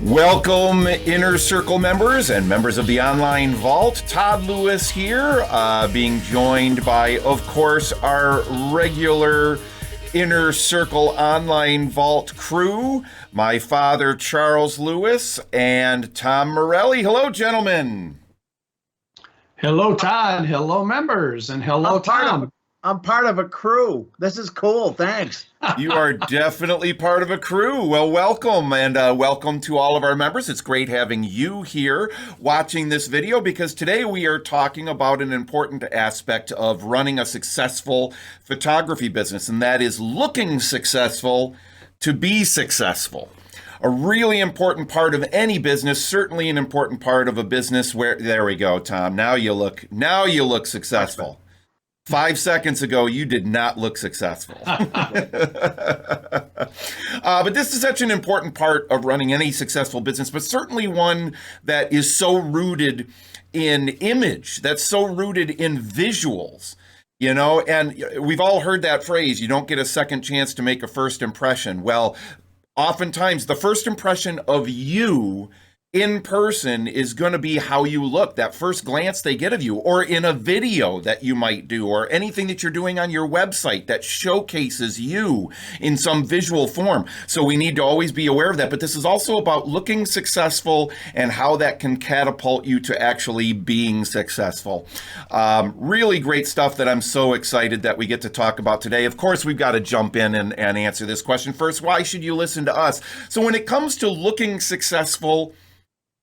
Welcome, Inner Circle members and members of the Online Vault. Todd Lewis here, being joined by, of course, our regular Inner Circle Online Vault crew, my father, Charles Lewis, and Tom Morelli. Hello, gentlemen. Hello, Todd. Hello, members. And hello, Tom. I'm part of a crew. This is cool. Thanks. You are definitely part of a crew. Well, welcome, and welcome to all of our members. It's great having you here watching this video, because today we are talking about an important aspect of running a successful photography business, and that is looking successful to be successful. A really important part of any business, certainly an important part of a business where, there we go, Tom. Now you look successful. 5 seconds ago, you did not look successful. But this is such an important part of running any successful business, but certainly one that is so rooted in image, that's so rooted in visuals, you know, and we've all heard that phrase, you don't get a second chance to make a first impression. Well, oftentimes the first impression of you in person is going to be how you look, that first glance they get of you, or in a video that you might do, or anything that you're doing on your website that showcases you in some visual form. So we need to always be aware of that. But this is also about looking successful and how that can catapult you to actually being successful. Really great stuff that I'm so excited that we get to talk about today. Of course, we've got to jump in and answer this question first. Why should you listen to us? So when it comes to looking successful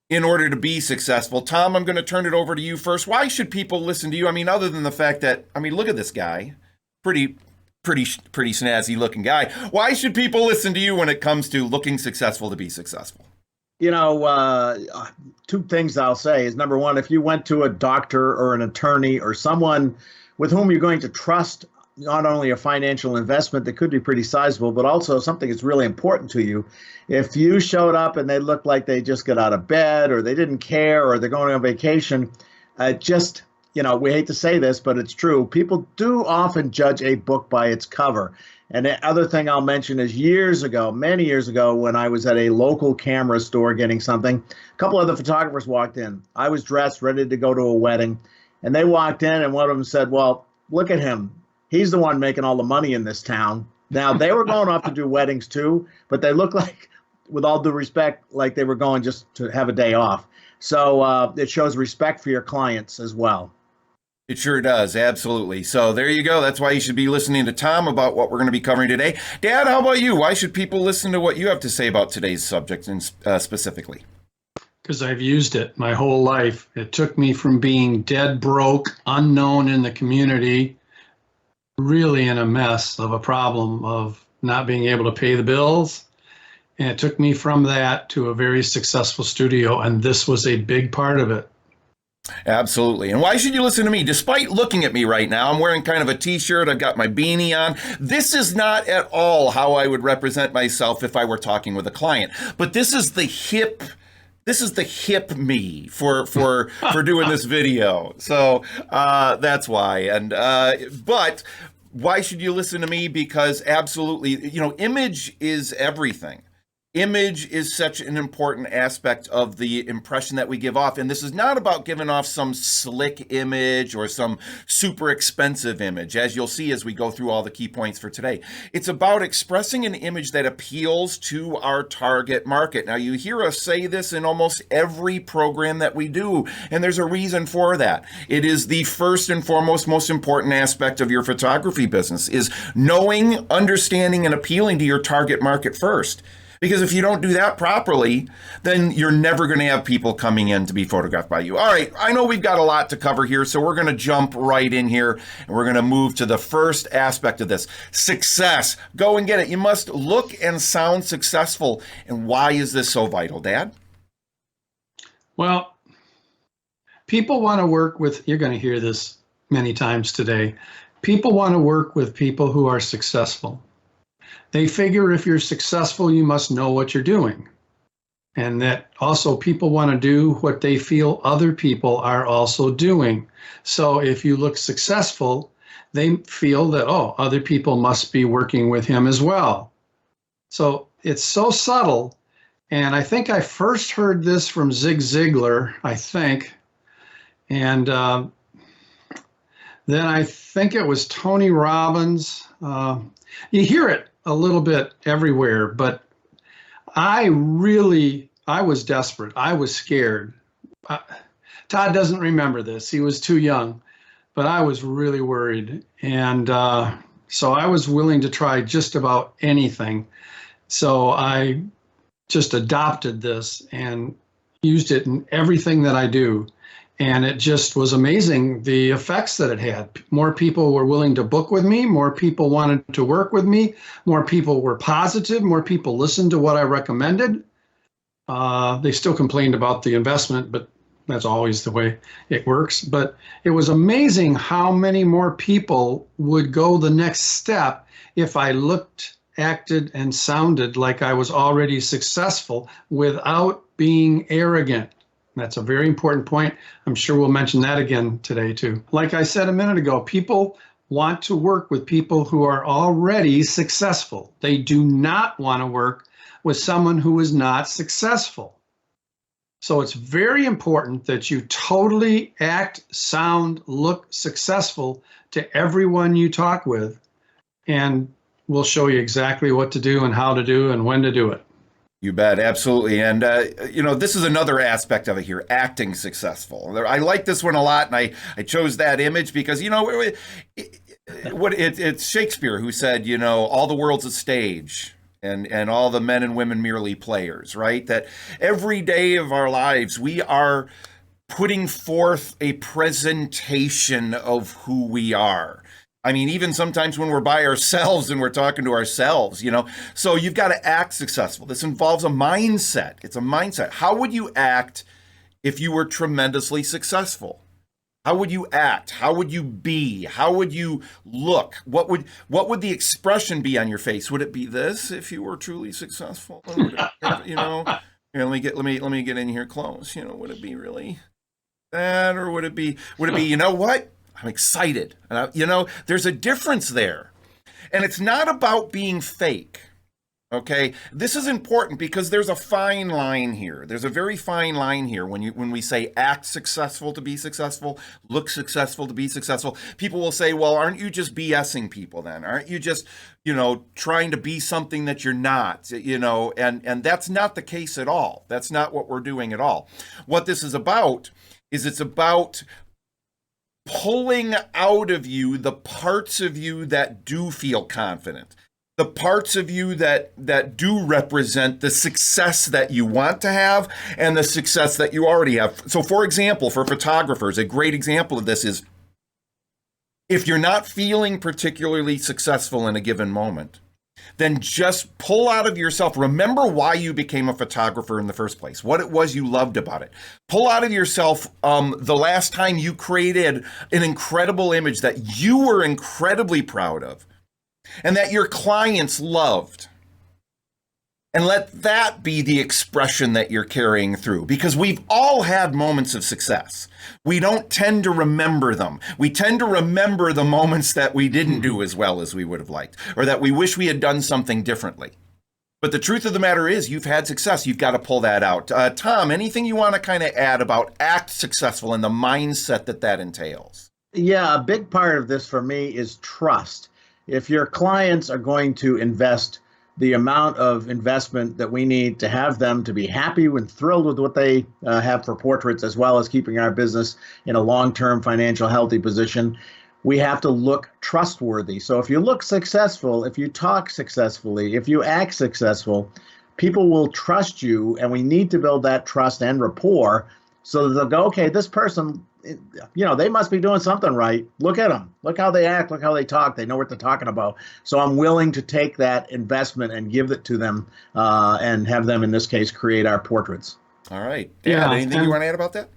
in order to be successful, Tom, I'm going to turn it over to you first. Why should people listen to you? I mean, other than the fact that, I mean, look at this guy, pretty snazzy looking guy. Why should people listen to you when it comes to looking successful to be successful? You know, two things I'll say is, number one, if you went to a doctor or an attorney or someone with whom you're going to trust not only a financial investment that could be pretty sizable, but also something that's really important to you. If you showed up and they looked like they just got out of bed, or they didn't care, or they're going on vacation, just, you know, we hate to say this, but it's true. People do often judge a book by its cover. And the other thing I'll mention is many years ago, when I was at a local camera store getting something, a couple of the photographers walked in. I was dressed, ready to go to a wedding, and they walked in, and one of them said, "Well, look at him. He's the one making all the money in this town." Now, they were going off to do weddings too, but they looked like, with all due respect, like they were going just to have a day off. So it shows respect for your clients as well. It sure does. Absolutely. So there you go. That's why you should be listening to Tom about what we're going to be covering today. Dad, how about you? Why should people listen to what you have to say about today's subject and specifically? Because I've used it my whole life. It took me from being dead broke, unknown in the community, really in a mess of a problem of not being able to pay the bills. And it took me from that to a very successful studio, and this was a big part of it. Absolutely. And why should you listen to me? Despite looking at me right now, I'm wearing kind of a t-shirt, I've got my beanie on. This is not at all how I would represent myself if I were talking with a client. But this is the hip me for doing this video. So that's why. And but why should you listen to me? Because absolutely, you know, image is everything. Image is such an important aspect of the impression that we give off. And this is not about giving off some slick image or some super expensive image, as you'll see as we go through all the key points for today. It's about expressing an image that appeals to our target market. Now, you hear us say this in almost every program that we do, and there's a reason for that. It is the first and foremost, most important aspect of your photography business, is knowing, understanding, and appealing to your target market first. Because if you don't do that properly, then you're never going to have people coming in to be photographed by you. All right, I know we've got a lot to cover here, so we're going to jump right in here, and we're going to move to the first aspect of this. Success. Go and get it. You must look and sound successful. And why is this so vital, Dad? Well, people want to work with, you're going to hear this many times today, people want to work with people who are successful. They figure if you're successful, you must know what you're doing. And that also people want to do what they feel other people are also doing. So if you look successful, they feel that, oh, other people must be working with him as well. So it's so subtle, And I think I first heard this from Zig Ziglar, I think. And then I think it was Tony Robbins. You hear it a little bit everywhere, but I was desperate. I was scared. Todd doesn't remember this. He was too young, but I was really worried. And so I was willing to try just about anything. So I just adopted this and used it in everything that I do. And it just was amazing the effects that it had. More people were willing to book with me. More people wanted to work with me. More people were positive. More people listened to what I recommended. They still complained about the investment, but that's always the way it works. But it was amazing how many more people would go the next step if I looked, acted, and sounded like I was already successful without being arrogant. That's a very important point. I'm sure we'll mention that again today, too. Like I said a minute ago, people want to work with people who are already successful. They do not want to work with someone who is not successful. So it's very important that you totally act, sound, look successful to everyone you talk with. And we'll show you exactly what to do and how to do and when to do it. You bet, absolutely. And, this is another aspect of it here, acting successful. I like this one a lot, and I chose that image because, it's Shakespeare who said, all the world's a stage and all the men and women merely players, right? That every day of our lives, we are putting forth a presentation of who we are. I mean, even sometimes when we're by ourselves and we're talking to ourselves, so you've got to act successful. This involves a mindset. It's a mindset. How would you act if you were tremendously successful? How would you act? How would you be? How would you look? What would the expression be on your face? Would it be this if you were truly successful? Or would it, here, let me get in here close. Would it be really that, or would it be what? I'm excited. There's a difference there. And it's not about being fake. Okay? This is important because there's a fine line here. There's a very fine line here when we say act successful to be successful, look successful to be successful. People will say, well, aren't you just BSing people then? Aren't you just, trying to be something that you're not, and that's not the case at all. That's not what we're doing at all. What this is about is it's about pulling out of you the parts of you that do feel confident, the parts of you that do represent the success that you want to have and the success that you already have. So, for example, for photographers, a great example of this is if you're not feeling particularly successful in a given moment, then just pull out of yourself. Remember why you became a photographer in the first place, what it was you loved about it. Pull out of yourself the last time you created an incredible image that you were incredibly proud of and that your clients loved. And let that be the expression that you're carrying through, because we've all had moments of success. We don't tend to remember them. We tend to remember the moments that we didn't do as well as we would have liked, or that we wish we had done something differently. But the truth of the matter is you've had success. You've got to pull that out. Tom, anything you want to kind of add about act successful and the mindset that entails? Yeah, a big part of this for me is trust. If your clients are going to invest the amount of investment that we need to have them to be happy and thrilled with what they have for portraits, as well as keeping our business in a long-term financial healthy position, we have to look trustworthy. So if you look successful, if you talk successfully, if you act successful, people will trust you, and we need to build that trust and rapport so that they'll go, okay, this person, they must be doing something right. Look at them. Look how they act. Look how they talk. They know what they're talking about. So I'm willing to take that investment and give it to them and have them, in this case, create our portraits. All right. Yeah. Anything you want to add about that?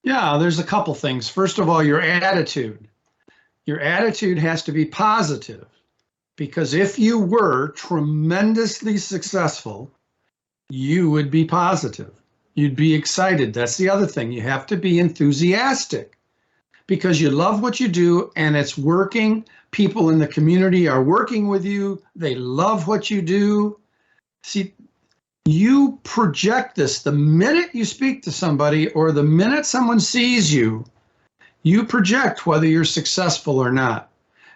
Yeah, there's a couple things. First of all, your attitude. Your attitude has to be positive, because if you were tremendously successful, you would be positive. You'd be excited. That's the other thing. You have to be enthusiastic because you love what you do and it's working. People in the community are working with you. They love what you do. See, You project this the minute you speak to somebody or the minute someone sees you, you project whether you're successful or not.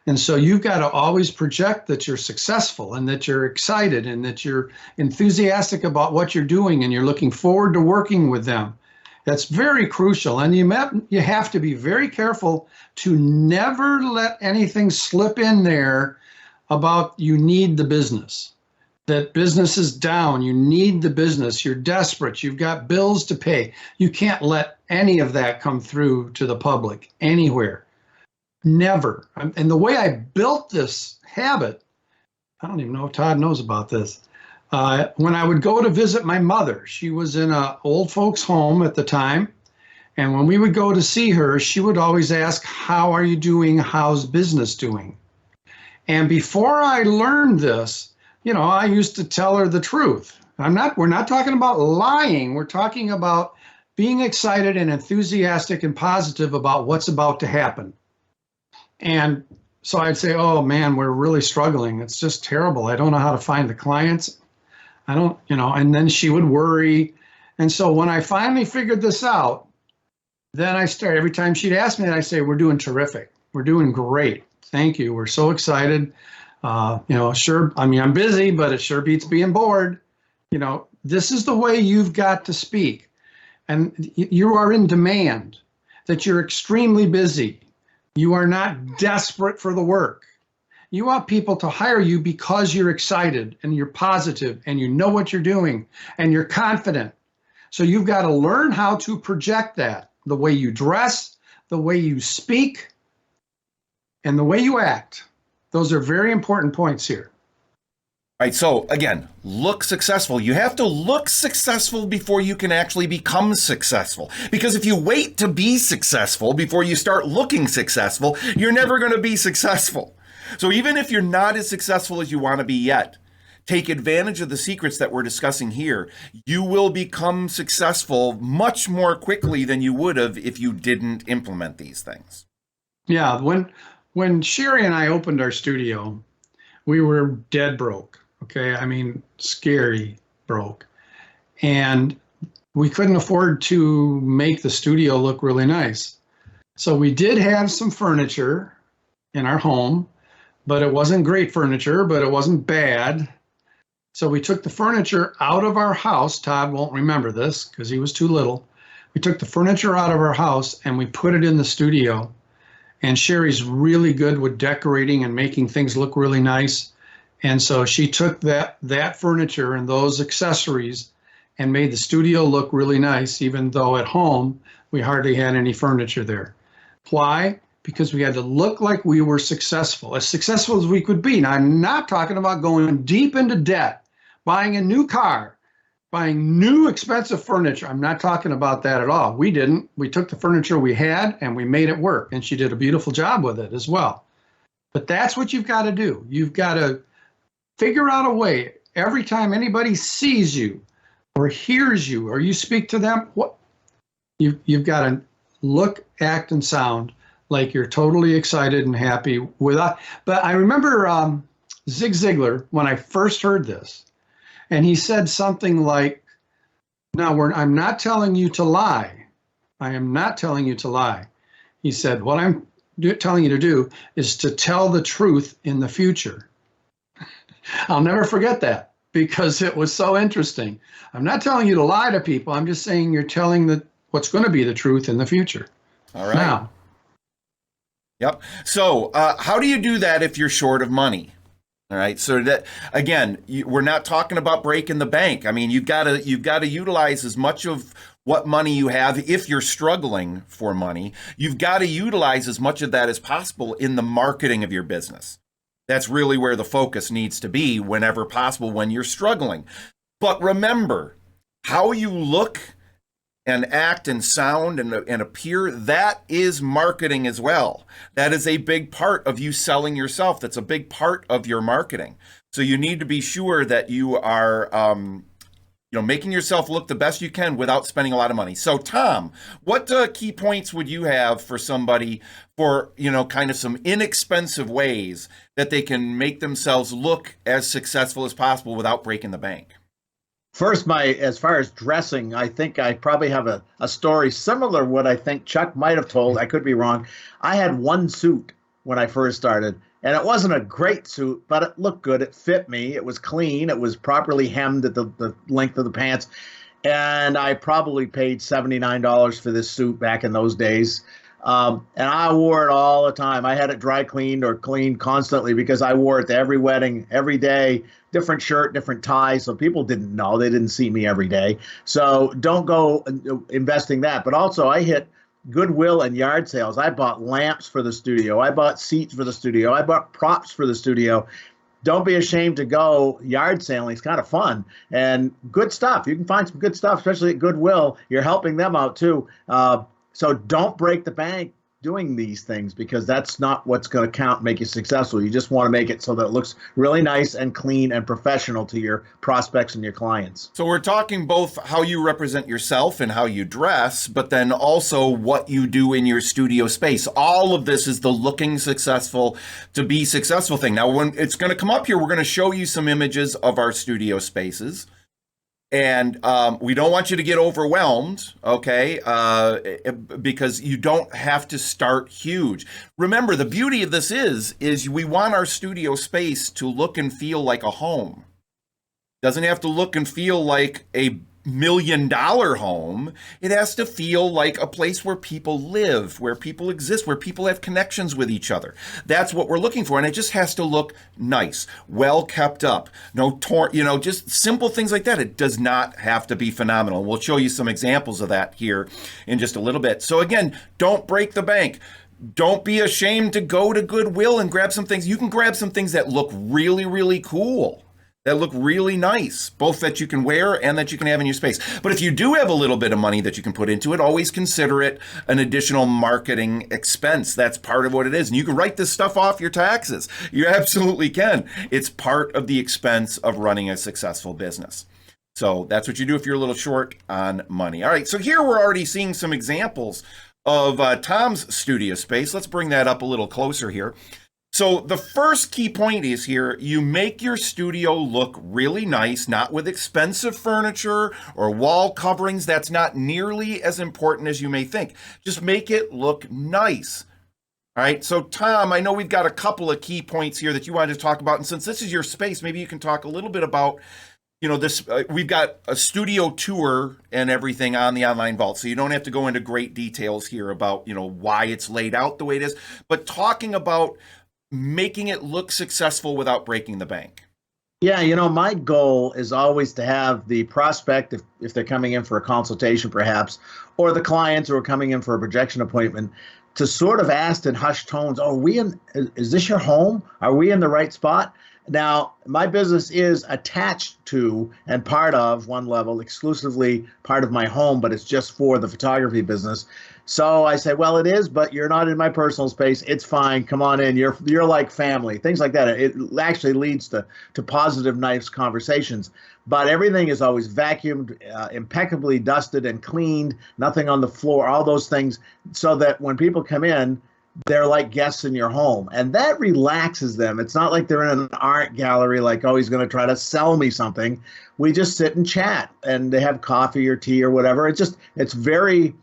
And so you've got to always project that you're successful and that you're excited and that you're enthusiastic about what you're doing and you're looking forward to working with them. That's very crucial. And you have to be very careful to never let anything slip in there about you need the business, that business is down, you need the business, you're desperate, you've got bills to pay. You can't let any of that come through to the public anywhere. Never. And the way I built this habit, I don't even know if Todd knows about this. When I would go to visit my mother, she was in an old folks home at the time. And when we would go to see her, she would always ask, how are you doing? How's business doing? And before I learned this, I used to tell her the truth. We're not talking about lying. We're talking about being excited and enthusiastic and positive about what's about to happen. And so I'd say, oh man, we're really struggling. It's just terrible. I don't know how to find the clients. I don't, and then she would worry. And so when I finally figured this out, then I started, every time she'd ask me, I'd say, we're doing terrific. We're doing great. Thank you. We're so excited. Sure. I mean, I'm busy, but it sure beats being bored. This is the way you've got to speak. And you are in demand, that you're extremely busy. You are not desperate for the work. You want people to hire you because you're excited and you're positive and you know what you're doing and you're confident. So you've got to learn how to project that, the way you dress, the way you speak, and the way you act. Those are very important points here. Right. So again, look successful. You have to look successful before you can actually become successful. Because if you wait to be successful before you start looking successful, you're never going to be successful. So even if you're not as successful as you want to be yet, take advantage of the secrets that we're discussing here. You will become successful much more quickly than you would have if you didn't implement these things. Yeah. When Sherry and I opened our studio, we were dead broke. Okay, I mean, scary broke. And we couldn't afford to make the studio look really nice. So we did have some furniture in our home, but it wasn't great furniture, but it wasn't bad. So we took the furniture out of our house. Todd won't remember this because he was too little. We took the furniture out of our house and we put it in the studio. And Sherry's really good with decorating and making things look really nice. And so she took that furniture and those accessories and made the studio look really nice, even though at home we hardly had any furniture there. Why? Because we had to look like we were successful as we could be. Now, I'm not talking about going deep into debt, buying a new car, buying new expensive furniture. I'm not talking about that at all. We didn't. We took the furniture we had and we made it work. And she did a beautiful job with it as well. But that's what you've got to do. You've got to figure out a way every time anybody sees you or hears you or you speak to them, you've got to look, act, and sound like you're totally excited and happy without. But I remember Zig Ziglar when I first heard this, and he said something like, "Now I'm not telling you to lie. I am not telling you to lie." He said, "What I'm telling you to do is to tell the truth in the future." I'll never forget that because it was so interesting. I'm not telling you to lie to people. I'm just saying you're telling what's going to be the truth in the future. All right. Now. Yep. So how do you do that if you're short of money? All right. So that, again, we're not talking about breaking the bank. I mean, you've got to utilize as much of what money you have. If you're struggling for money, you've got to utilize as much of that as possible in the marketing of your business. That's really where the focus needs to be whenever possible when you're struggling. But remember, how you look and act and sound and appear, that is marketing as well. That is a big part of you selling yourself. That's a big part of your marketing. So you need to be sure that you are making yourself look the best you can without spending a lot of money. So Tom, what key points would you have for somebody for, kind of some inexpensive ways that they can make themselves look as successful as possible without breaking the bank? First, as far as dressing, I think I probably have a story similar to what I think Chuck might have told. I could be wrong. I had one suit when I first started, and it wasn't a great suit, but it looked good. It fit me. It was clean. It was properly hemmed at the length of the pants. And I probably paid $79 for this suit back in those days. And I wore it all the time. I had it dry cleaned or cleaned constantly because I wore it to every wedding, every day, different shirt, different tie. So people didn't know. They didn't see me every day. So don't go investing that. But also, I hit Goodwill and yard sales. I bought lamps for the studio. I bought seats for the studio. I bought props for the studio. Don't be ashamed to go yard sailing. It's kind of fun and good stuff. You can find some good stuff, especially at Goodwill. You're helping them out too. So don't break the bank doing these things because that's not what's going to count, make you successful. You just want to make it so that it looks really nice and clean and professional to your prospects and your clients. So we're talking both how you represent yourself and how you dress, but then also what you do in your studio space. All of this is the looking successful to be successful thing. Now, when it's going to come up here, we're going to show you some images of our studio spaces. And we don't want you to get overwhelmed, okay, because you don't have to start huge. Remember, the beauty of this is we want our studio space to look and feel like a home. Doesn't have to look and feel like a $1 million home. It has to feel like a place where people live, where people exist, where people have connections with each other. That's what we're looking for. And it just has to look nice, well kept up, no torn, just simple things like that. It does not have to be phenomenal. We'll show you some examples of that here in just a little bit. So again, don't break the bank. Don't be ashamed to go to Goodwill and grab some things. You can grab some things that look really, really cool, that look really nice, both that you can wear and that you can have in your space. But if you do have a little bit of money that you can put into it, always consider it an additional marketing expense. That's part of what it is. And you can write this stuff off your taxes. You absolutely can. It's part of the expense of running a successful business. So that's what you do if you're a little short on money. All right, so here we're already seeing some examples of Tom's studio space. Let's bring that up a little closer here. So the first key point is here, you make your studio look really nice, not with expensive furniture or wall coverings. That's not nearly as important as you may think. Just make it look nice. All right, so Tom, I know we've got a couple of key points here that you wanted to talk about. And since this is your space, maybe you can talk a little bit about this, we've got a studio tour and everything on the online vault, so you don't have to go into great details here about, why it's laid out the way it is, but talking about making it look successful without breaking the bank. Yeah, my goal is always to have the prospect, if they're coming in for a consultation perhaps, or the clients who are coming in for a projection appointment, to sort of ask in hushed tones, is this your home? Are we in the right spot? Now, my business is attached to and part of one level, exclusively part of my home, but it's just for the photography business. So I say, well, it is, but you're not in my personal space. It's fine. Come on in. You're like family, things like that. It actually leads to positive, nice conversations. But everything is always vacuumed, impeccably dusted and cleaned, nothing on the floor, all those things, so that when people come in, they're like guests in your home, and that relaxes them. It's not like they're in an art gallery, like, oh, he's going to try to sell me something. We just sit and chat, and they have coffee or tea or whatever. It's very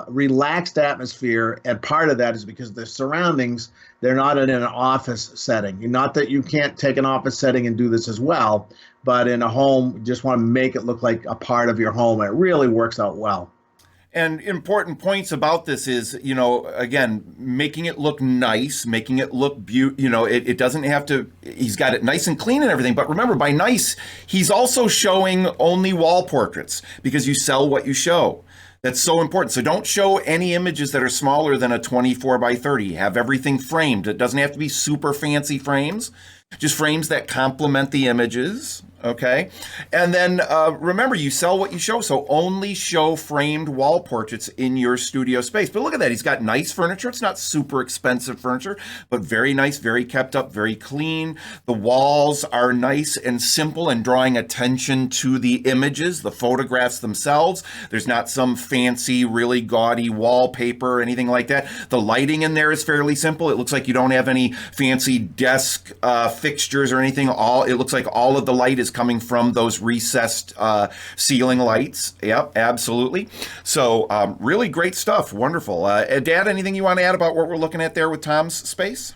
relaxed atmosphere, and part of that is because the surroundings, they're not in an office setting. Not that you can't take an office setting and do this as well, but in a home, you just want to make it look like a part of your home, and it really works out well. And important points about this is, again, making it look nice, making it look beautiful. It doesn't have to, he's got it nice and clean and everything. But remember, by nice, he's also showing only wall portraits because you sell what you show. That's so important. So don't show any images that are smaller than a 24 by 30. Have everything framed. It doesn't have to be super fancy frames, just frames that complement the images. Okay. And then remember, you sell what you show. So only show framed wall portraits in your studio space. But look at that. He's got nice furniture. It's not super expensive furniture, but very nice, very kept up, very clean. The walls are nice and simple and drawing attention to the images, the photographs themselves. There's not some fancy, really gaudy wallpaper or anything like that. The lighting in there is fairly simple. It looks like you don't have any fancy desk fixtures or anything. It looks like all of the light is is coming from those recessed ceiling lights. Yep, absolutely. So really great stuff. Wonderful. Dad, anything you want to add about what we're looking at there with Tom's space?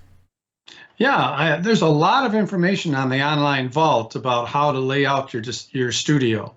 Yeah, there's a lot of information on the online vault about how to lay out your studio.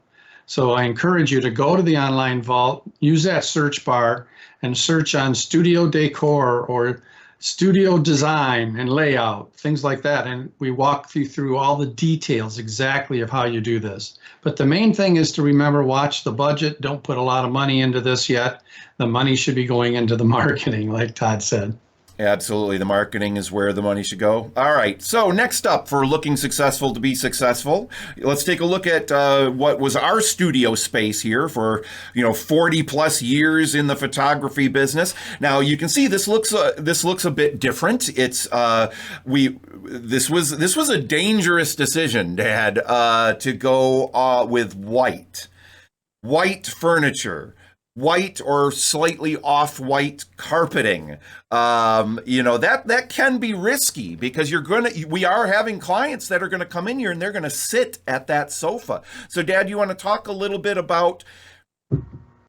So I encourage you to go to the online vault, use that search bar, and search on studio decor or studio design and layout, things like that. And we walk you through all the details exactly of how you do this. But the main thing is to remember, watch the budget. Don't put a lot of money into this yet. The money should be going into the marketing, like Todd said. Absolutely. The marketing is where the money should go. All right. So next up for looking successful to be successful, let's take a look at what was our studio space here for, 40 plus years in the photography business. Now you can see this looks a bit different. It's this was a dangerous decision, Dad, to go with white furniture. White or slightly off-white carpeting. That can be risky because we are having clients that are gonna come in here and they're gonna sit at that sofa. So Dad, you want to talk a little bit about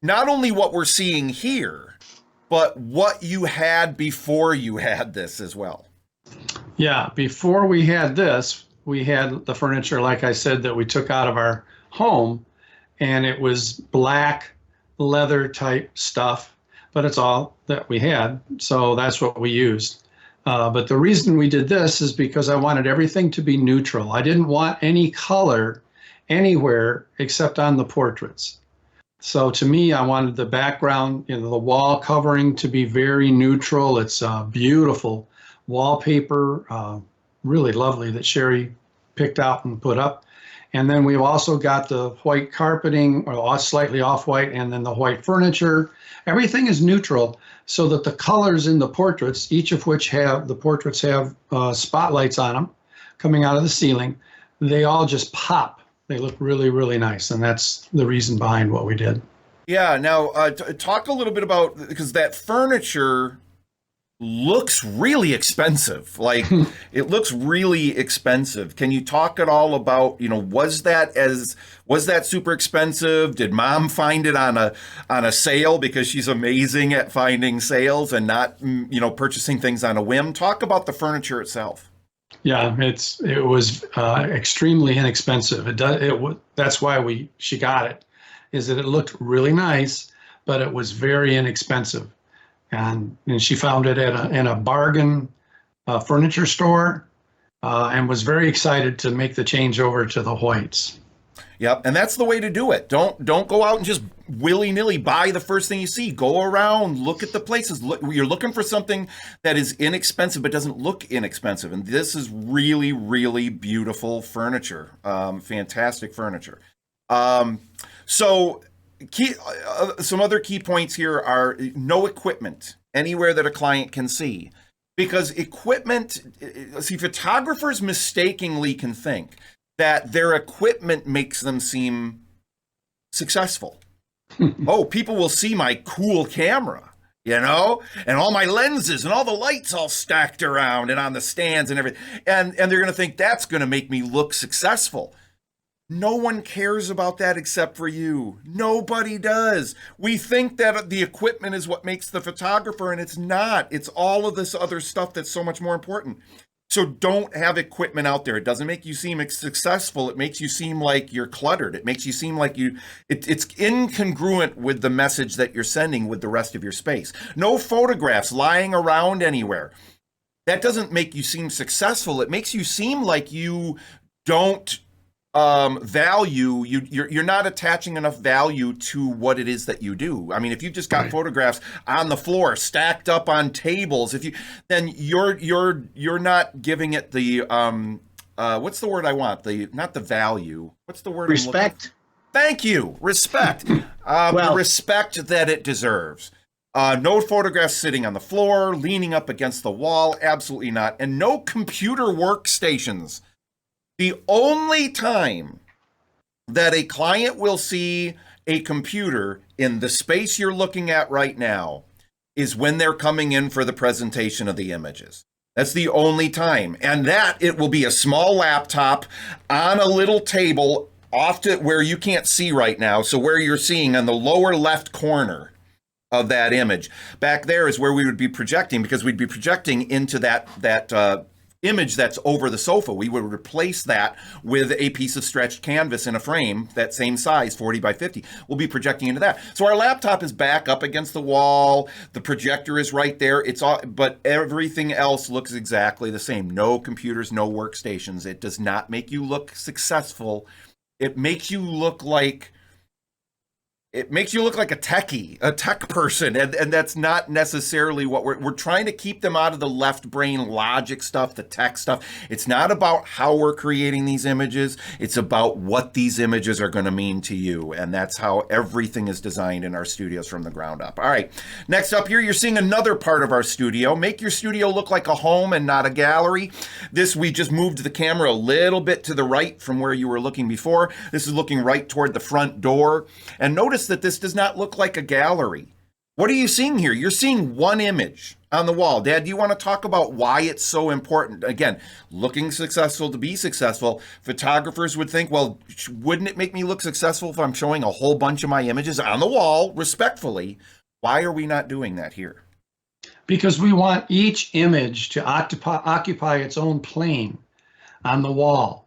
not only what we're seeing here, but what you had before you had this as well? Yeah, before we had this, we had the furniture, like I said, that we took out of our home, and it was black leather type stuff, but it's all that we had. So that's what we used. But the reason we did this is because I wanted everything to be neutral. I didn't want any color anywhere except on the portraits. So to me, I wanted the background, the wall covering to be very neutral. It's beautiful wallpaper, really lovely, that Sherry picked out and put up. And then we've also got the white carpeting, or slightly off-white, and then the white furniture. Everything is neutral so that the colors in the portraits, each of which have spotlights on them coming out of the ceiling, they all just pop. They look really, really nice. And that's the reason behind what we did. Yeah. Now, talk a little bit about, because that furniture looks really expensive. Like it looks really expensive. Can you talk at all about, was that super expensive? Did Mom find it on a sale because she's amazing at finding sales and not, purchasing things on a whim? Talk about the furniture itself. Yeah, it was extremely inexpensive. That's why she got it, is that it looked really nice, but it was very inexpensive. And she found it in a bargain furniture store, and was very excited to make the change over to the whites. Yep, and that's the way to do it. Don't go out and just willy-nilly buy the first thing you see. Go around, look at the places. You're looking for something that is inexpensive but doesn't look inexpensive. And this is really, really beautiful furniture. Fantastic furniture. So some other key points here are no equipment anywhere that a client can see. Because photographers mistakenly can think that their equipment makes them seem successful. Oh, people will see my cool camera, and all my lenses and all the lights all stacked around and on the stands and everything. And they're going to think that's going to make me look successful. No one cares about that except for you. Nobody does. We think that the equipment is what makes the photographer, and it's not. It's all of this other stuff that's so much more important. So don't have equipment out there. It doesn't make you seem successful. It makes you seem like you're cluttered. It makes you seem like it's incongruent with the message that you're sending with the rest of your space. No photographs lying around anywhere. That doesn't make you seem successful. It makes you seem like you don't value, you're not attaching enough value to what it is that you do. I mean, if you've just got photographs on the floor stacked up on tables, then you're not giving it the what's the word I want? Not the value. What's the word? Respect. Thank you. Respect. The respect that it deserves. No photographs sitting on the floor, leaning up against the wall. Absolutely not. And no computer workstations. The only time that a client will see a computer in the space you're looking at right now is when they're coming in for the presentation of the images. That's the only time. And that it will be a small laptop on a little table off to where you can't see right now. So where you're seeing on the lower left corner of that image, back there is where we would be projecting, because we'd be projecting into that image that's over the sofa. We would replace that with a piece of stretched canvas in a frame that same size, 40 by 50. We'll be projecting into that. So our laptop is back up against the wall. The projector is right there. It's all, but everything else looks exactly the same. No computers, no workstations. It does not make you look successful. It makes you look like a techie, a tech person, and that's not necessarily what we're trying to keep them out of the left brain logic stuff, the tech stuff. It's not about how we're creating these images. It's about what these images are going to mean to you, and that's how everything is designed in our studios from the ground up. All right, next up here, you're seeing another part of our studio. Make your studio look like a home and not a gallery. This, we just moved the camera a little bit to the right from where you were looking before. This is looking right toward the front door, and notice that this does not look like a gallery. What are you seeing here? You're seeing one image on the wall. Dad, do you want to talk about why it's so important? Again, looking successful to be successful. Photographers would think, well, wouldn't it make me look successful if I'm showing a whole bunch of my images on the wall, respectfully? Why are we not doing that here? Because we want each image to occupy its own plane on the wall.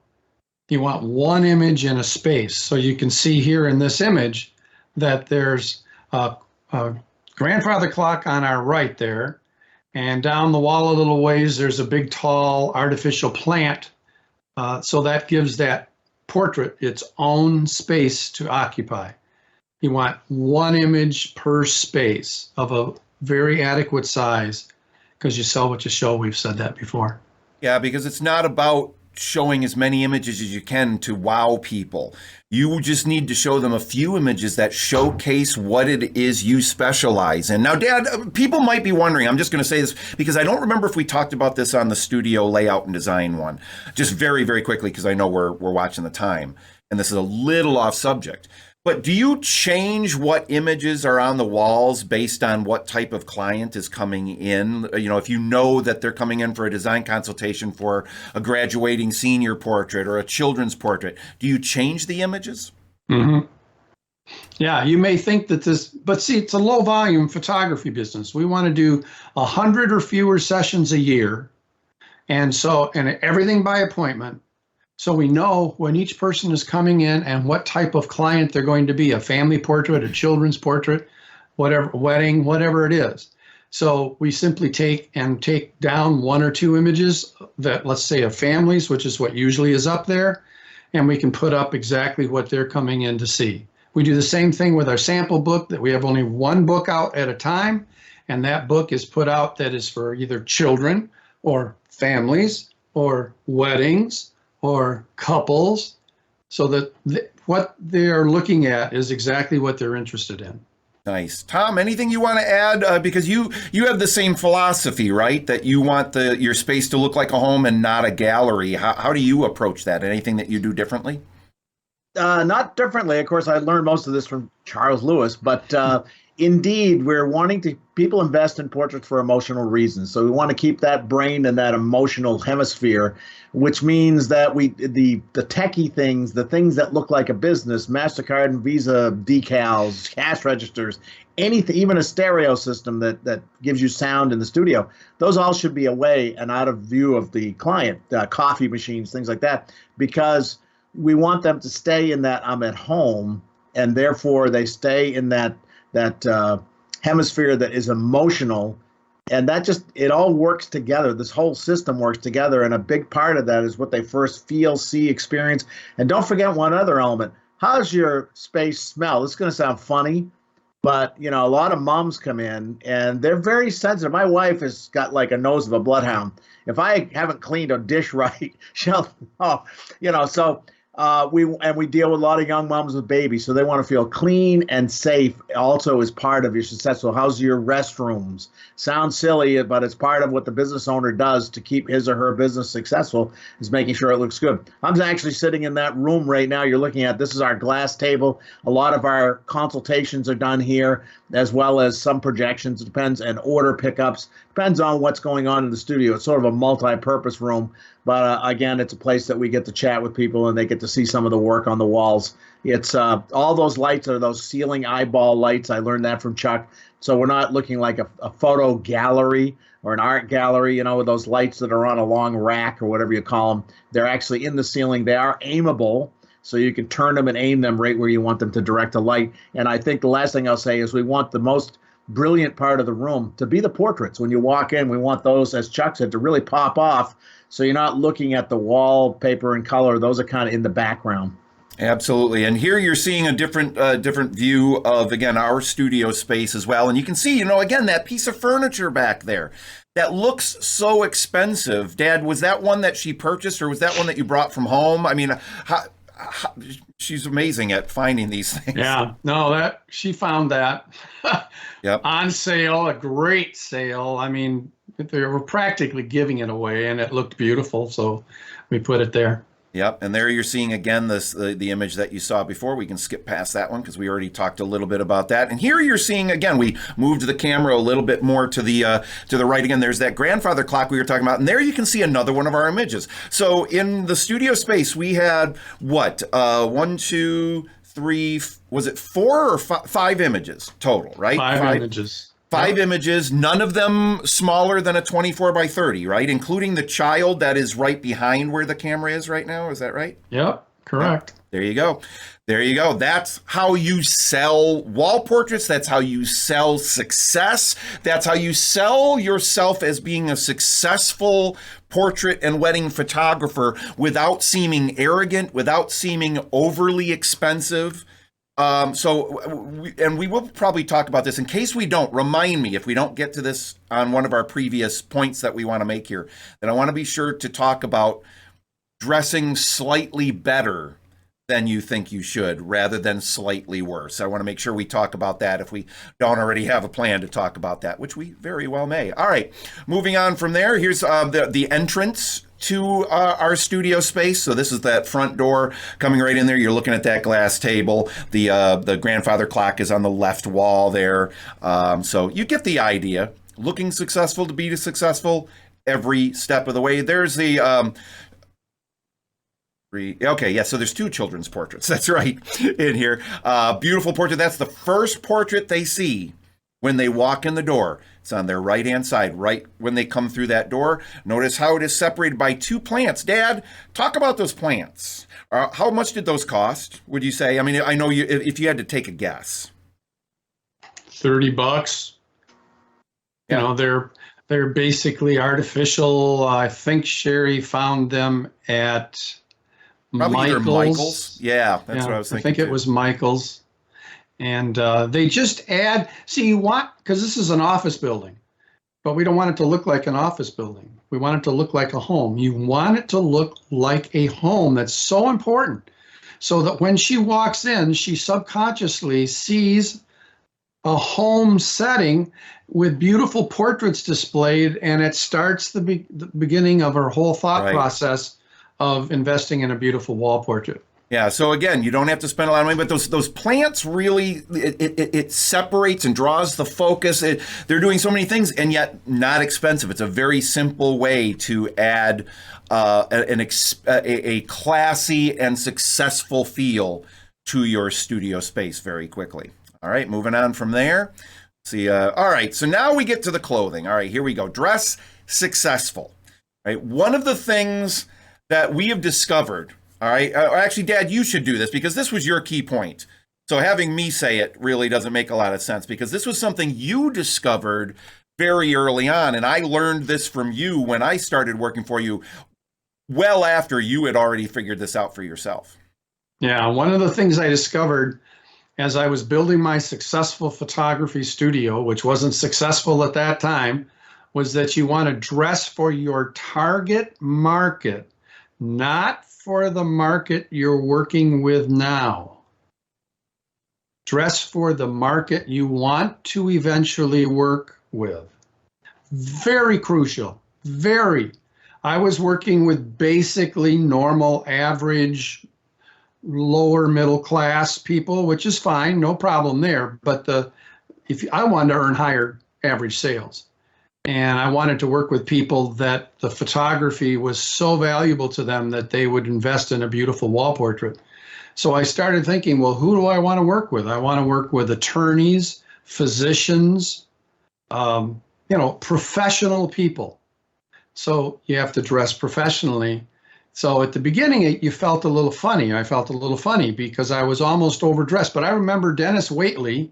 You want one image in a space. So you can see here in this image that there's a grandfather clock on our right there, and down the wall a little ways there's a big tall artificial plant, so that gives that portrait its own space to occupy. You want one image per space of a very adequate size, because you sell what you show. We've said that before. Yeah, because it's not about showing as many images as you can to wow people. You just need to show them a few images that showcase what it is you specialize in. Now, Dad, people might be wondering, I'm just going to say this because I don't remember if we talked about this on the studio layout and design one. Just very, very quickly, because I know we're watching the time, and this is a little off subject. But do you change what images are on the walls based on what type of client is coming in? You know, if you know that they're coming in for a design consultation for a graduating senior portrait or a children's portrait, do you change the images? Mm-hmm. Yeah, you may think that this, but see, it's a low volume photography business. We want to do 100 or fewer sessions a year. And everything by appointment. So we know when each person is coming in and what type of client they're going to be, a family portrait, a children's portrait, whatever, wedding, whatever it is. So we simply take down one or two images that, let's say, of families, which is what usually is up there, and we can put up exactly what they're coming in to see. We do the same thing with our sample book, that we have only one book out at a time, and that book is put out that is for either children or families or weddings or couples, so that what they're looking at is exactly what they're interested in. Nice. Tom, anything you want to add? Because you have the same philosophy, right? That you want your space to look like a home and not a gallery. How do you approach that? Anything that you do differently? Not differently. Of course, I learned most of this from Charles Lewis, but indeed, we're wanting to, people invest in portraits for emotional reasons. So we want to keep that brain in that emotional hemisphere, which means that the techie things, the things that look like a business, MasterCard and Visa decals, cash registers, anything, even a stereo system that gives you sound in the studio, those all should be away and out of view of the client, coffee machines, things like that, because we want them to stay in that I'm at home, and therefore they stay in that hemisphere that is emotional, and that just, it all works together. This whole system works together, and a big part of that is what they first feel, see, experience. And don't forget one other element. How's your space smell? This is going to sound funny, but a lot of moms come in and they're very sensitive. My wife has got like a nose of a bloodhound. If I haven't cleaned a dish right, she'll, so we deal with a lot of young moms with babies, so they want to feel clean and safe. Also, is part of your success. So, how's your restrooms? Sounds silly, but it's part of what the business owner does to keep his or her business successful, is making sure it looks good. I'm actually sitting in that room right now. You're looking at, this is our glass table. A lot of our consultations are done here, as well as some projections. It depends, and order pickups depends on what's going on in the studio. It's sort of a multi-purpose room, but again, it's a place that we get to chat with people and they get to see some of the work on the walls. It's all those lights are those ceiling eyeball lights. I learned that from Chuck. So we're not looking like a photo gallery or an art gallery, you know, with those lights that are on a long rack or whatever you call them. They're actually in the ceiling. They are aimable, so you can turn them and aim them right where you want them to direct a light. And I think the last thing I'll say is we want the most brilliant part of the room to be the portraits. When you walk in, we want those, as Chuck said, to really pop off, so you're not looking at the wallpaper and color. Those are kind of in the background. Absolutely. And here you're seeing a different view of, again, our studio space as well. And you can see, you know, again, that piece of furniture back there that looks so expensive. Dad, was that one that she purchased, or was that one that you brought from home? I mean, she's amazing at finding these things. Yeah, no, that she found that Yep. on sale, a great sale. I mean, they were practically giving it away, and it looked beautiful, so we put it there. Yep, and there you're seeing again the image that you saw before. We can skip past that one because we already talked a little bit about that. And here you're seeing again, we moved the camera a little bit more to the right again. There's that grandfather clock we were talking about, and there you can see another one of our images. So in the studio space, we had what 1, 2, 3, was it 4 or 5 images total, right? Five images. 5 images, none of them smaller than a 24 by 30, right? Including the child that is right behind where the camera is right now. Is that right? Yep, correct. There you go. There you go. That's how you sell wall portraits. That's how you sell success. That's how you sell yourself as being a successful portrait and wedding photographer without seeming arrogant, without seeming overly expensive. We will probably talk about this. In case we don't, remind me if we don't get to this on one of our previous points that we want to make here, that I want to be sure to talk about dressing slightly better than you think you should rather than slightly worse. I want to make sure we talk about that if we don't already have a plan to talk about that, which we very well may. All right, moving on from there, here's the entrance to our studio space. So this is that front door coming right in there. You're looking at that glass table. The grandfather clock is on the left wall there. So you get the idea. Looking successful to be successful every step of the way. There's the okay, yeah, so there's 2 children's portraits. That's right, in here. Beautiful portrait. That's the first portrait they see when they walk in the door. It's on their right-hand side, right when they come through that door. Notice how it is separated by 2 plants. Dad, talk about those plants. How much did those cost, would you say? I mean, I know you, if you had to take a guess. $30. Yeah. You know, they're basically artificial. I think Sherry found them at Probably either Michael's. Michael's. Yeah, that's what I was thinking. I think it too. was Michael's. And they just add, see, you want, because this is an office building, but we don't want it to look like an office building. We want it to look like a home. You want it to look like a home. That's so important. So that when she walks in, she subconsciously sees a home setting with beautiful portraits displayed, and it starts the beginning of her whole thought process of investing in a beautiful wall portrait. Yeah, so again, you don't have to spend a lot of money, but those plants really, it separates and draws the focus. They're doing so many things, and yet not expensive. It's a very simple way to add a classy and successful feel to your studio space very quickly. All right, moving on from there. See, all right, so now we get to the clothing. All right, here we go. Dress successful. All right, one of the things that we have discovered. All right. Actually, Dad, you should do this because this was your key point. So having me say it really doesn't make a lot of sense because this was something you discovered very early on. And I learned this from you when I started working for you well after you had already figured this out for yourself. Yeah. One of the things I discovered as I was building my successful photography studio, which wasn't successful at that time, was that you want to dress for your target market, not for the market you're working with now. Dress for the market you want to eventually work with. Very crucial, very. I was working with basically normal, average, lower middle class people, which is fine, no problem there. But if I wanted to earn higher average sales. And I wanted to work with people that the photography was so valuable to them that they would invest in a beautiful wall portrait. So I started thinking, well, who do I want to work with? I want to work with attorneys, physicians, professional people. So you have to dress professionally. So at the beginning, you felt a little funny. I felt a little funny because I was almost overdressed. But I remember Dennis Waitley,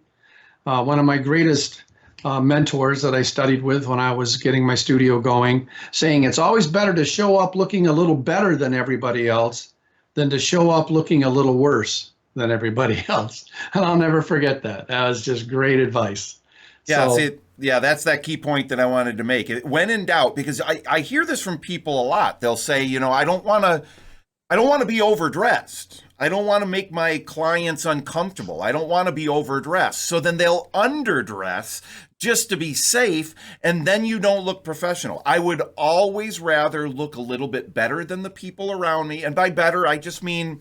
one of my greatest mentors that I studied with when I was getting my studio going, saying it's always better to show up looking a little better than everybody else than to show up looking a little worse than everybody else. And I'll never forget that. That was just great advice. Yeah, So, see, yeah, that's that key point that I wanted to make. When in doubt, because I hear this from people a lot. They'll say, I don't want to be overdressed. I don't want to make my clients uncomfortable. I don't want to be overdressed. So then they'll underdress just to be safe, and then you don't look professional. I would always rather look a little bit better than the people around me. And by better, I just mean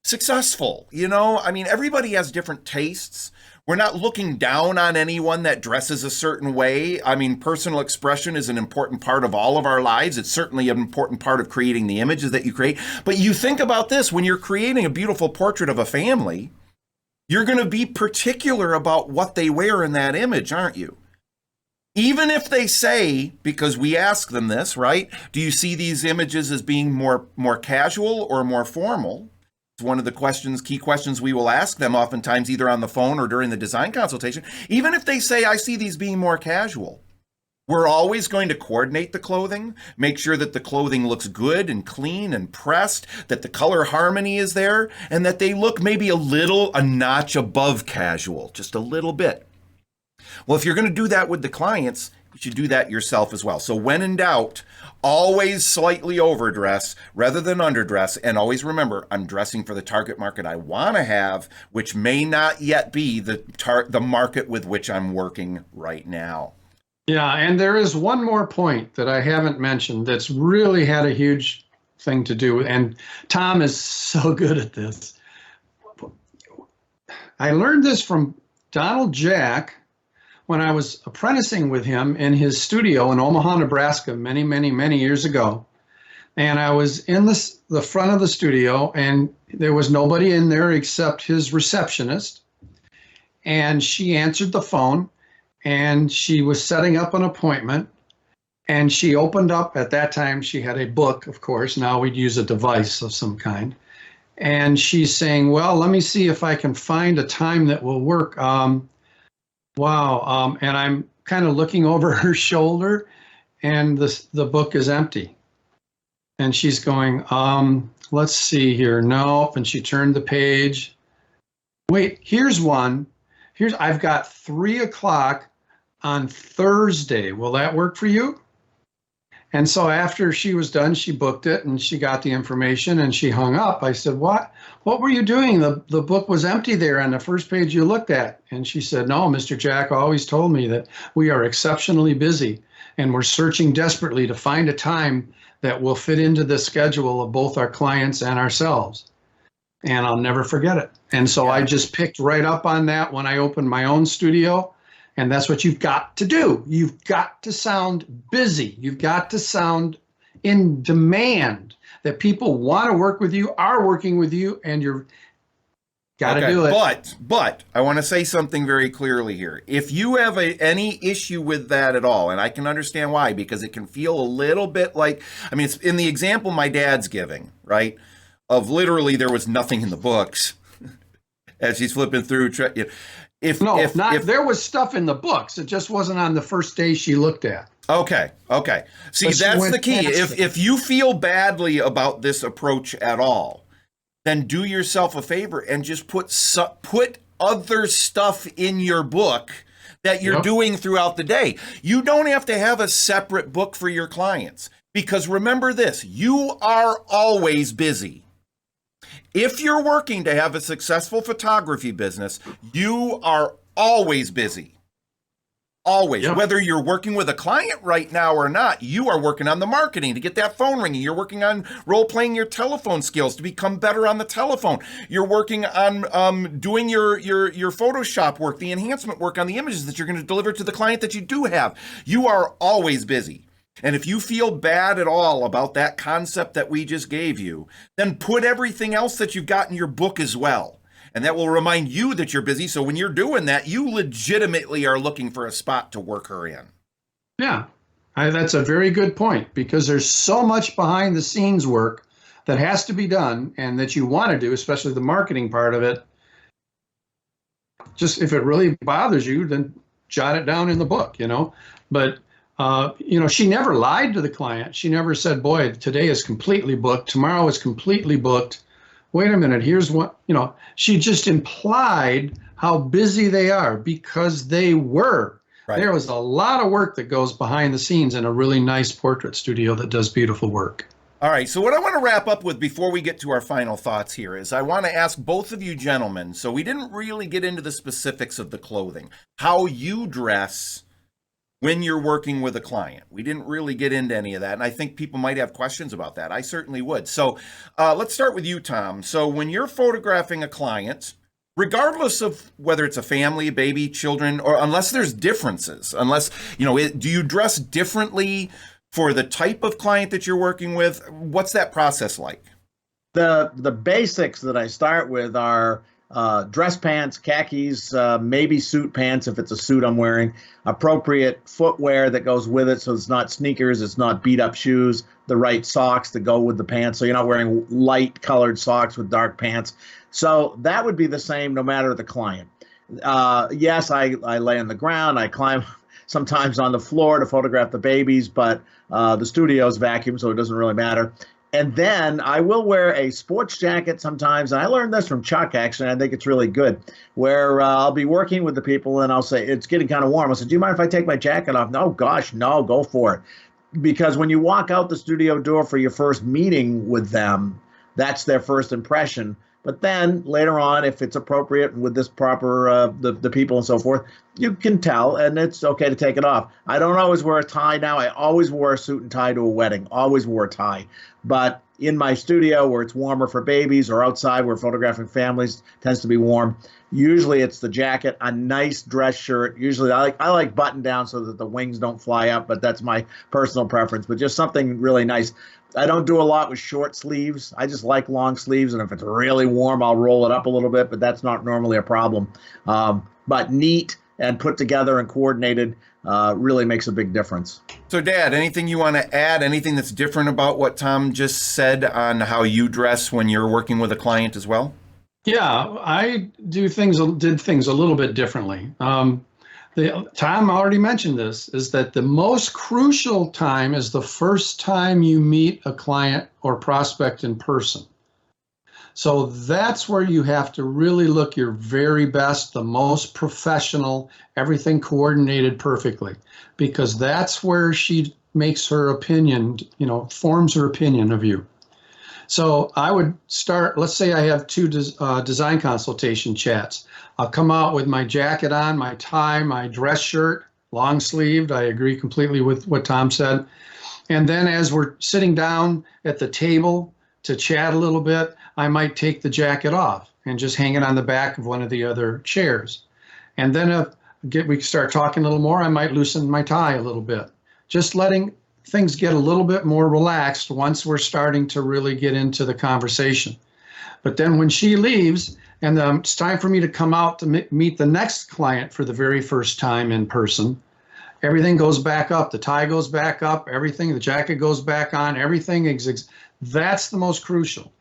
successful. I mean, everybody has different tastes. We're not looking down on anyone that dresses a certain way. I mean, personal expression is an important part of all of our lives. It's certainly an important part of creating the images that you create. But you think about this, when you're creating a beautiful portrait of a family, you're going to be particular about what they wear in that image, aren't you? Even if they say, because we ask them this, right? Do you see these images as being more casual or more formal? It's one of the key questions we will ask them oftentimes, either on the phone or during the design consultation. Even if they say, I see these being more casual, we're always going to coordinate the clothing, make sure that the clothing looks good and clean and pressed, that the color harmony is there, and that they look maybe a notch above casual, just a little bit. Well, if you're going to do that with the clients, you should do that yourself as well. So when in doubt, always slightly overdress rather than underdress. And always remember, I'm dressing for the target market I want to have, which may not yet be the market with which I'm working right now. yeah, and there is one more point that I haven't mentioned that's really had a huge thing to do with, and Tom is so good at this. I learned this from Donald Jack when I was apprenticing with him in his studio in Omaha, Nebraska, many, many, many years ago. And I was in the front of the studio, and there was nobody in there except his receptionist. And she answered the phone, and she was setting up an appointment. And she opened up, at that time, she had a book, of course. Now we'd use a device of some kind. And she's saying, well, let me see if I can find a time that will work. Wow. And I'm kind of looking over her shoulder, and the book is empty. And she's going, let's see here. Nope. And she turned the page. Wait, here's one. I've got 3:00 on Thursday. Will that work for you? And so after she was done, she booked it and she got the information and she hung up. I said, what were you doing? The book was empty there on the first page you looked at. And she said, no, Mr. Jack always told me that we are exceptionally busy and we're searching desperately to find a time that will fit into the schedule of both our clients and ourselves. And I'll never forget it. And so I just picked right up on that when I opened my own studio. And that's what you've got to do. You've got to sound busy. You've got to sound in demand, that people want to work with you, are working with you, and you're got to do it. But I want to say something very clearly here. If you have any issue with that at all, and I can understand why, because it can feel a little bit like, I mean, it's in the example my dad's giving, right? Of literally there was nothing in the books as she's flipping through. If there was stuff in the books, it just wasn't on the first day she looked at. Okay. See, that's the key. If you feel badly about this approach at all, then do yourself a favor and just put other stuff in your book that you're doing throughout the day. You don't have to have a separate book for your clients, because remember this, you are always busy. If you're working to have a successful photography business, you are always busy. Always, Yep. whether you're working with a client right now or not, you are working on the marketing to get that phone ringing. You're working on role-playing your telephone skills to become better on the telephone. You're working on doing your Photoshop work, the enhancement work on the images that you're going to deliver to the client that you do have. You are always busy. And if you feel bad at all about that concept that we just gave you, then put everything else that you've got in your book as well. And that will remind you that you're busy. So when you're doing that, you legitimately are looking for a spot to work her in. Yeah, that's a very good point, because there's so much behind the scenes work that has to be done and that you want to do, especially the marketing part of it. Just if it really bothers you, then jot it down in the book, But, she never lied to the client. She never said, boy, today is completely booked. Tomorrow is completely booked. Wait a minute, here's what, she just implied how busy they are, because they were. Right. There was a lot of work that goes behind the scenes in a really nice portrait studio that does beautiful work. All right, so what I want to wrap up with before we get to our final thoughts here is I want to ask both of you gentlemen, so we didn't really get into the specifics of the clothing, how you dress when you're working with a client. We didn't really get into any of that, and I think people might have questions about that. I certainly would. So let's start with you, Tom. So when you're photographing a client, regardless of whether it's a family, a baby, children, or unless there's differences, do you dress differently for the type of client that you're working with? What's that process like? The basics that I start with are dress pants, khakis, maybe suit pants if it's a suit I'm wearing, appropriate footwear that goes with it, so it's not sneakers, it's not beat up shoes, the right socks that go with the pants, so you're not wearing light colored socks with dark pants. So that would be the same no matter the client. Yes, I lay on the ground, I climb sometimes on the floor to photograph the babies, but the studio's vacuum, so it doesn't really matter. And then I will wear a sports jacket sometimes. And I learned this from Chuck, actually. I think it's really good, where I'll be working with the people and I'll say, it's getting kind of warm. I'll say, do you mind if I take my jacket off? No, gosh, no, go for it. Because when you walk out the studio door for your first meeting with them, that's their first impression. But then later on, if it's appropriate with this proper, the people and so forth, you can tell, and it's okay to take it off. I don't always wear a tie now. I always wore a suit and tie to a wedding, always wore a tie. But in my studio where it's warmer for babies or outside where photographing families tends to be warm, usually it's the jacket, a nice dress shirt. Usually I like button down so that the wings don't fly up, but that's my personal preference. But just something really nice. I don't do a lot with short sleeves. I just like long sleeves, and if it's really warm, I'll roll it up a little bit, but that's not normally a problem. But neat and put together and coordinated really makes a big difference. So, Dad, anything you want to add? Anything that's different about what Tom just said on how you dress when you're working with a client as well? Yeah, I did things a little bit differently. Tom already mentioned this, is that the most crucial time is the first time you meet a client or prospect in person. So that's where you have to really look your very best, the most professional, everything coordinated perfectly, because that's where she makes her opinion, forms her opinion of you. So I would start, let's say I have two design consultation chats. I'll come out with my jacket on, my tie, my dress shirt, long sleeved. I agree completely with what Tom said. And then as we're sitting down at the table to chat a little bit, I might take the jacket off and just hang it on the back of one of the other chairs. And then if we start talking a little more, I might loosen my tie a little bit. Just letting things get a little bit more relaxed once we're starting to really get into the conversation. But then when she leaves and it's time for me to come out to meet the next client for the very first time in person, everything goes back up. The tie goes back up, everything, the jacket goes back on, everything. That's the most crucial.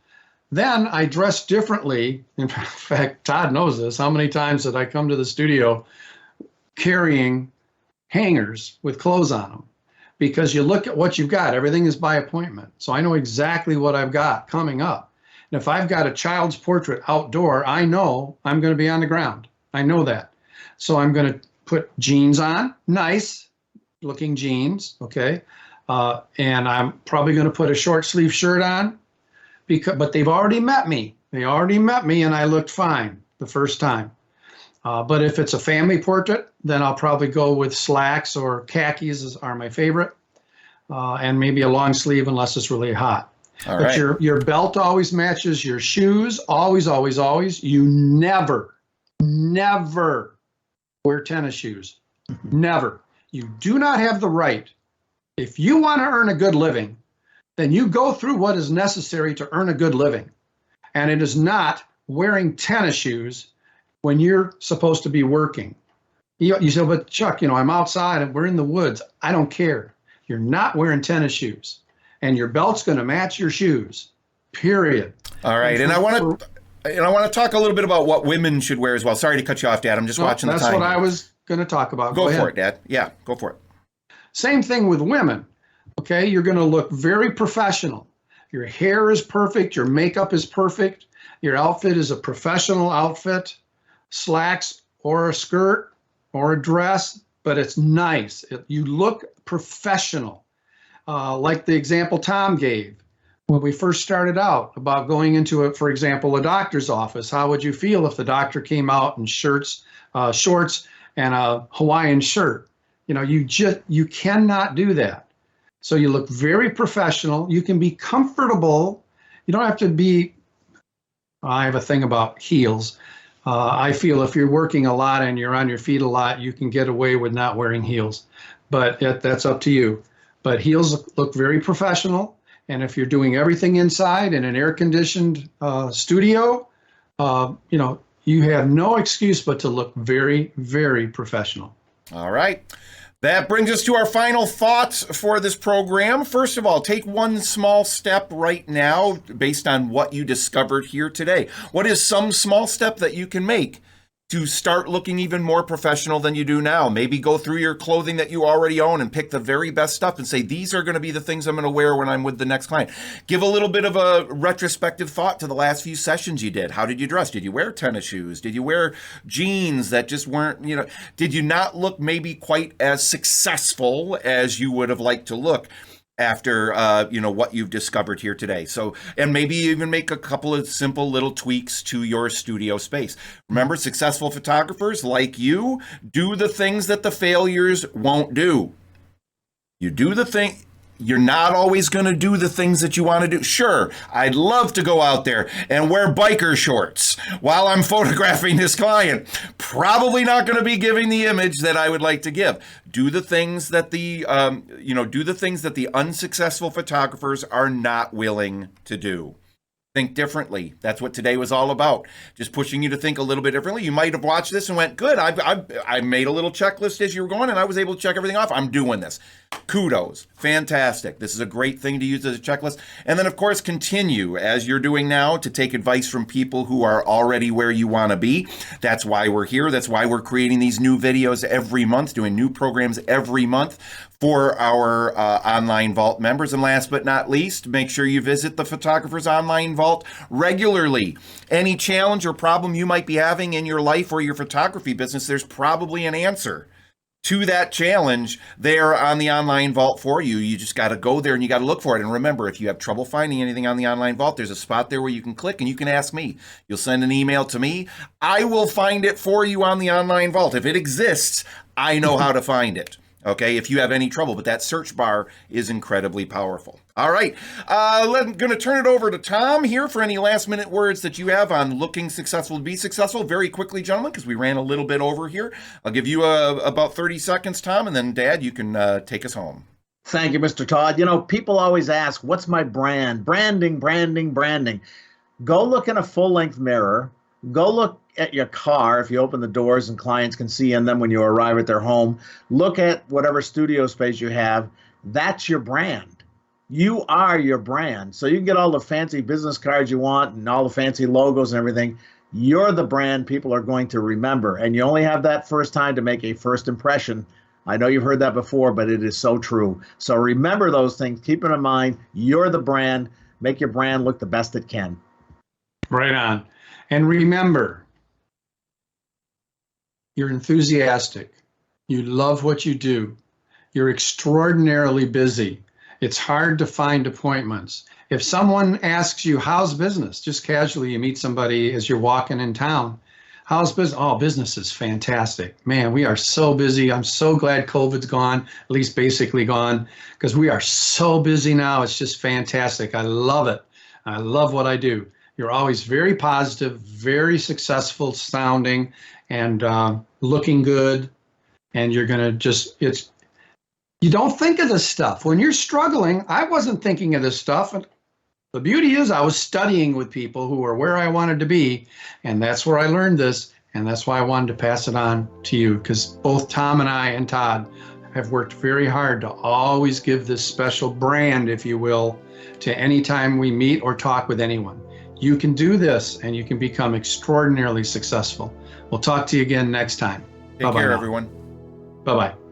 Then I dress differently. In fact, Todd knows this. How many times did I come to the studio carrying hangers with clothes on them? Because you look at what you've got. Everything is by appointment. So I know exactly what I've got coming up. And if I've got a child's portrait outdoor, I know I'm going to be on the ground. I know that. So I'm going to put jeans on, nice looking jeans, okay? And I'm probably going to put a short sleeve shirt on, but they've already met me. They already met me and I looked fine the first time. But if it's a family portrait, then I'll probably go with slacks or khakis are my favorite, and maybe a long sleeve unless it's really hot. All But right. your belt always matches your shoes. Always, always, always. You never wear tennis shoes. Never. You do not have the right. If you want to earn a good living, then you go through what is necessary to earn a good living. And it is not wearing tennis shoes when you're supposed to be working. You say, but Chuck, I'm outside and we're in the woods. I don't care. You're not wearing tennis shoes. And your belt's going to match your shoes, period. All right. And I want to talk a little bit about what women should wear as well. Sorry to cut you off, Dad. I'm just watching the time. That's what I was going to talk about. Go for it, Dad. Yeah, go for it. Same thing with women. Okay, you're going to look very professional. Your hair is perfect. Your makeup is perfect. Your outfit is a professional outfit, slacks or a skirt or a dress, but it's nice. You look professional. Like the example Tom gave when we first started out about going into, for example, a doctor's office. How would you feel if the doctor came out in shorts and a Hawaiian shirt? You cannot do that. So you look very professional. You can be comfortable. You don't have to be, I have a thing about heels. I feel if you're working a lot and you're on your feet a lot, you can get away with not wearing heels, but that's up to you. But heels look very professional. And if you're doing everything inside in an air-conditioned studio, you have no excuse but to look very, very professional. All right. That brings us to our final thoughts for this program. First of all, take one small step right now based on what you discovered here today. What is some small step that you can make to start looking even more professional than you do now? Maybe go through your clothing that you already own and pick the very best stuff and say, these are going to be the things I'm going to wear when I'm with the next client. Give a little bit of a retrospective thought to the last few sessions you did. How did you dress? Did you wear tennis shoes? Did you wear jeans that just weren't, did you not look maybe quite as successful as you would have liked to look after what you've discovered here today? So, and maybe even make a couple of simple little tweaks to your studio space. Remember, successful photographers like you do the things that the failures won't do. You do the thing. You're not always going to do the things that you want to do. Sure, I'd love to go out there and wear biker shorts while I'm photographing this client. Probably not going to be giving the image that I would like to give. Do the things that the unsuccessful photographers are not willing to do. Think differently. That's what today was all about. Just pushing you to think a little bit differently. You might have watched this and went, good, I made a little checklist as you were going and I was able to check everything off. I'm doing this. Kudos. Fantastic. This is a great thing to use as a checklist. And then, of course, continue as you're doing now to take advice from people who are already where you want to be. That's why we're here. That's why we're creating these new videos every month, doing new programs every month for our Online Vault members. And last but not least, make sure you visit the Photographer's Online Vault regularly. Any challenge or problem you might be having in your life or your photography business, there's probably an answer to that challenge there on the Online Vault for you. You just got to go there and you got to look for it. And remember, if you have trouble finding anything on the Online Vault, there's a spot there where you can click and you can ask me. You'll send an email to me. I will find it for you on the Online Vault. If it exists, I know how to find it. Okay, if you have any trouble, but that search bar is incredibly powerful. All right, I'm going to turn it over to Tom here for any last minute words that you have on looking successful to be successful. Very quickly, gentlemen, because we ran a little bit over here. I'll give you about 30 seconds, Tom, and then Dad, you can take us home. Thank you, Mr. Todd. People always ask, what's my brand? Branding. Go look in a full-length mirror. Go look at your car if you open the doors and clients can see in them when you arrive at their home. Look at whatever studio space you have. That's your brand. You are your brand. So you can get all the fancy business cards you want and all the fancy logos and everything. You're the brand people are going to remember. And you only have that first time to make a first impression. I know you've heard that before, but it is so true. So remember those things. Keep it in mind. You're the brand. Make your brand look the best it can. Right on. And remember, you're enthusiastic. You love what you do. You're extraordinarily busy. It's hard to find appointments. If someone asks you, how's business? Just casually, you meet somebody as you're walking in town. How's business? Oh, business is fantastic. Man, we are so busy. I'm so glad COVID's gone, at least basically gone, because we are so busy now. It's just fantastic. I love it. I love what I do. You're always very positive, very successful sounding, and looking good. And you're going to just, you don't think of this stuff. When you're struggling, I wasn't thinking of this stuff. And the beauty is I was studying with people who were where I wanted to be, and that's where I learned this, and that's why I wanted to pass it on to you, because both Tom and I and Todd have worked very hard to always give this special brand, if you will, to any time we meet or talk with anyone. You can do this, and you can become extraordinarily successful. We'll talk to you again next time. Take care, everyone. Bye-bye.